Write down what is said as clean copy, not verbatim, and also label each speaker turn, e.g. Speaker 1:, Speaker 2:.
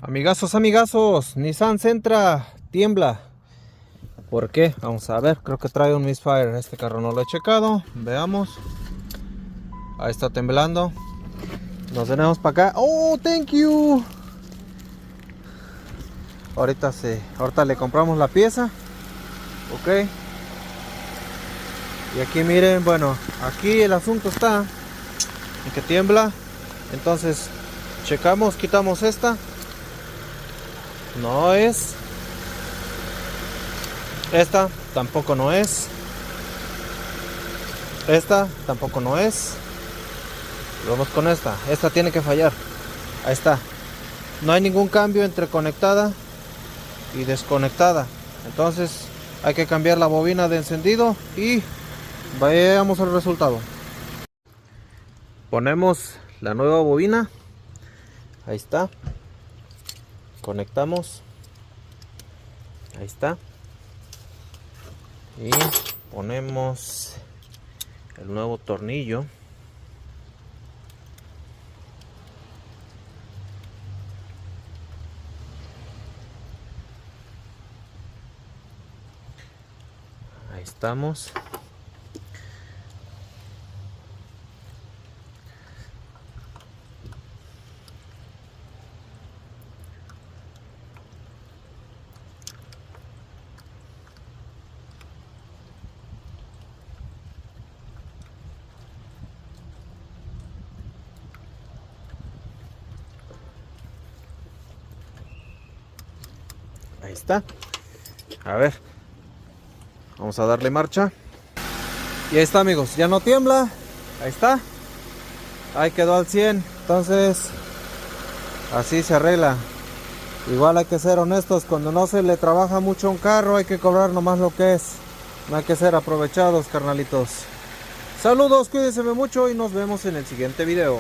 Speaker 1: Amigazos, Nissan Sentra tiembla. ¿Por qué? Vamos a ver, creo que trae un misfire. Este carro no lo he checado. Veamos. Ahí está temblando. Nos venimos para acá. Oh, thank you. Ahorita le compramos la pieza. Ok. Y aquí miren, bueno, aquí el asunto está en que tiembla. Entonces, checamos, quitamos esta. No es. Esta tampoco no es. Esta tampoco no es. Vamos con esta. Esta tiene que fallar. Ahí está. No hay ningún cambio entre conectada y desconectada. Entonces hay que cambiar la bobina de encendido y veamos el resultado. Ponemos la nueva bobina. Ahí está. Conectamos. Ahí está. Y ponemos el nuevo tornillo. Ahí estamos. Ahí está. A ver. Vamos a darle marcha. Y ahí está, amigos. Ya no tiembla. Ahí está. Ahí quedó al 100. Entonces, así se arregla. Igual hay que ser honestos. Cuando no se le trabaja mucho a un carro, hay que cobrar nomás lo que es. No hay que ser aprovechados, carnalitos. Saludos, cuídense mucho y nos vemos en el siguiente video.